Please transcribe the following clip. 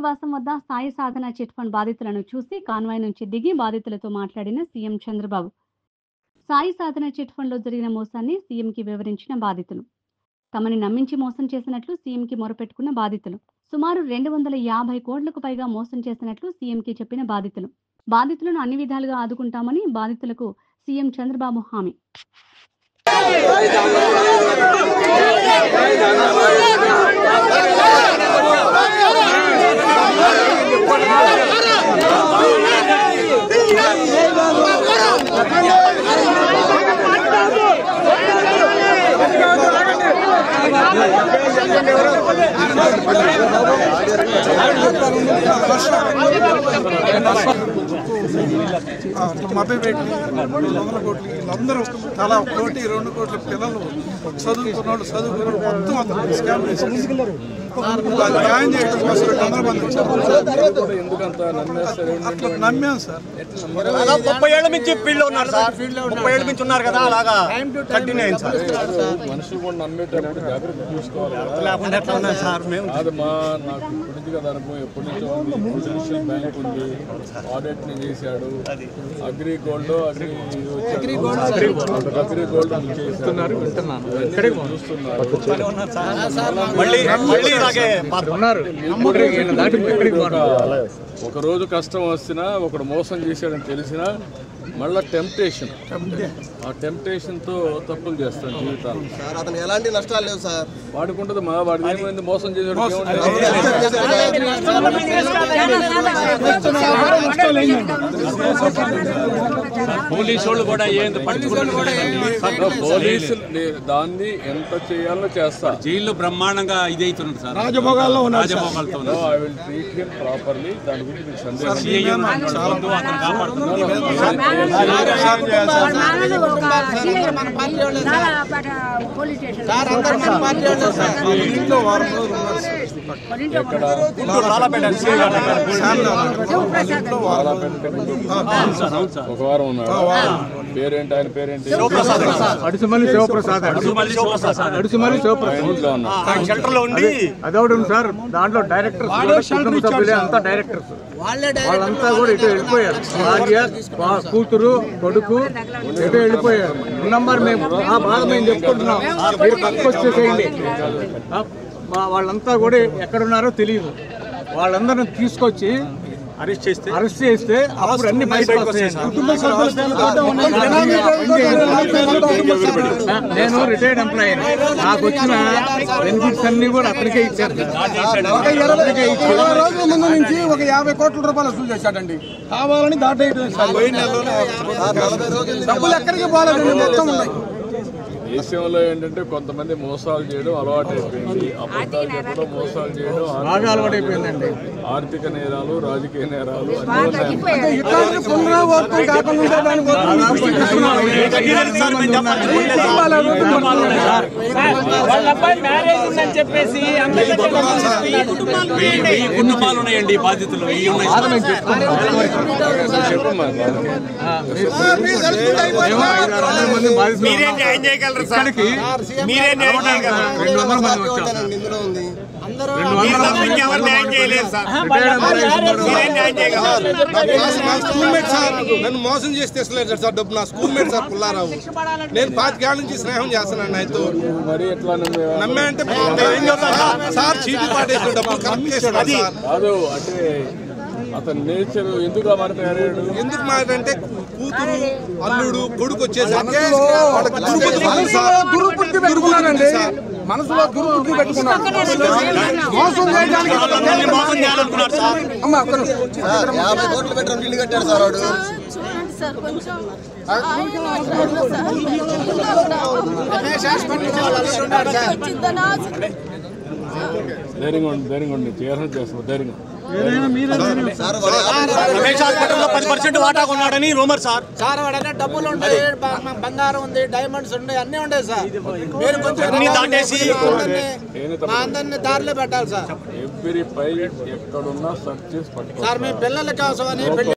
నివాసం వద్ద సాయి సాధన chit fund బాధితులను చూసి కాన్వాయ్ నుంచి దిగి బాధితులతో మాట్లాడిన సీఎం చంద్రబాబు. సాయి సాధన చిట్ ఫండ్లో జరిగిన మోసాన్ని సీఎంకి వివరించిన బాధితులు. తమని నమ్మించి మోసం చేసినట్లు సీఎంకి మొరపెట్టుకున్న బాధితులు. సుమారు 250 కోట్లకు పైగా మోసం చేసినట్లు సీఎంకి చెప్పిన బాధితులు. బాధితులను అన్ని విధాలుగా ఆదుకుంటామని బాధితులకు సీఎం చంద్రబాబు హామీ. అందరూ తలా 1 కోటి 2 కోట్ల పిల్లలు చదువుకున్నాడు మొత్తం అతను స్కామ్ న్యాయం చేయడం కోసం 200 మంది అట్లా నమ్మాం సార్. 30 ఏళ్ల నుంచి ఫీల్డ్ ఉన్నారు సార్. 30 ఏళ్ల నుంచి ఉన్నారు కదా, అలాగా కంటిన్యూ అయింది సార్. మనుషులు కూడా నమ్మేటప్పుడు జాగ్రత్త చూసుకోవాలి. లేకుండా ఎట్లా ఉన్నాయి సార్? మేము అది నాకు ఇప్పటికి కదా అనుభవం, ఎప్పటి నుంచో ఉంది. పొలిటిషియల్ బ్యాంక్ ఉంది, ఆడిట్ ని చేశాడు. అగ్రి గోల్డ్ చేస్తున్నారు, ఒక రోజు కష్టం వస్తున్నా ఒకడు మోసం చేశాడని తెలిసినా మళ్ళా టెంప్టేషన్, ఆ టెంప్టేషన్ తో తప్పులు చేస్తాను జీవితాలు. అతను ఎలాంటి నష్టాలు లేవు సార్. వాడుకుంటుంది మా వాడికి ఏమైంది, మోసం చేసాడు. పోలీసు వాళ్ళు కూడా పోలీసులు దాన్ని ఎంత చేయాలో చేస్తారు. జైల్లో బ్రహ్మాండంగా ఇది అవుతున్నారు సార్, రాజభోగాల్లో రాజభోగాలతో. I will treat him properly. దాని గురించి మీకు సందేహం ఒక వారం ఉన్నాడు. పేరేంటి ఆయన? పేరేంటి? అడుసుమల్లి శివప్రసాద్. అదొకటి సార్. దాంట్లో డైరెక్టర్స్ అంతా డైరెక్టర్స్ వాళ్ళంతా కూడా ఇటు వెళ్ళిపోయారు. భార్య, కూతురు, కొడుకు ఎటు వెళ్ళిపోయారు. నంబర్ మేము ఆ బాధ మేము చెప్పుకుంటున్నాం. మీరు పక్కకు వచ్చేసేయండి. వాళ్ళంతా కూడా ఎక్కడున్నారో తెలియదు. వాళ్ళందరిని తీసుకొచ్చి అరెస్ట్ చేస్తే అప్పుడు అన్ని బయటకు వస్తాయండి. నేను రిటైర్డ్ ఎంప్లాయీ. నాకు వచ్చిన బెనిఫిట్స్ అన్ని కూడా అతనికే ఇచ్చారు. 20 రోజుల ముందు నుంచి ఒక 50 కోట్ల రూపాయలు వసూలు చేశాడండి. కావాలని దాటైపోయింది. డబ్బులు ఎక్కడికి పోలేదండి, మొత్తం ఉన్నాయి. దేశంలో ఏంటంటే కొంతమంది మోసాలు చేయడం అలవాటు అయిపోయింది. అబద్ధాలు చెప్పడం, మోసాలు చేయడం అలవాటు అయిపోయిందండి. ఆర్థిక నేరాలు, రాజకీయ నేరాలు కుటుంబాలు ఉన్నాయండి బాధితులు. నన్ను మోసం చేసి తెచ్చలేదు సార్ డబ్బు. నా స్కూల్ మేట్ సార్ పుల్లారావు. నేను 5 ఏళ్ల నుంచి స్నేహం చేస్తున్నాను ఆయనతో. మరి ఎట్లా నమ్మే అంటే సార్ చీటీ పాటేసిన డబ్బులు కరెక్ట్ చేశాడు కాదు. అంటే అతని నేచర్ ఎందుకు మాట్లాడాడు? ఎందుకు మాట్లాడంటే కూతురు, అల్లుడు, కొడుకు వచ్చేసరికి దుర్బుద్ధి పెట్టుకున్నానండి. మనసులో దుర్బుద్ధి పెట్టుకున్నాను. మోసం చేయడానికి 50 కోట్లు పెట్టుకుని ఇల్లు కట్టాడు సార్ వాడు. ధైర్యంగా ఉండి చేస్తాను. ధైర్యంగా రమేష్ హాస్పిటల్లో 10% వాటా కొన్నాడని రూమర్ సార్. సార్ వాడనే డబ్బులు ఉంటాయి, బంగారం ఉంది, డైమండ్స్ ఉన్నాయి, అన్నీ ఉంటాయి సార్. మీరు కొంచెం దాటేసి మా అందరినీ దారిలో పెట్టాలి సార్. ఎవ్రీ ఫైల్ ఎక్కడున్నా సెర్చ్ చేసి పట్టుకోవాలి సార్. మీ పిల్లల కోసమని పెళ్లి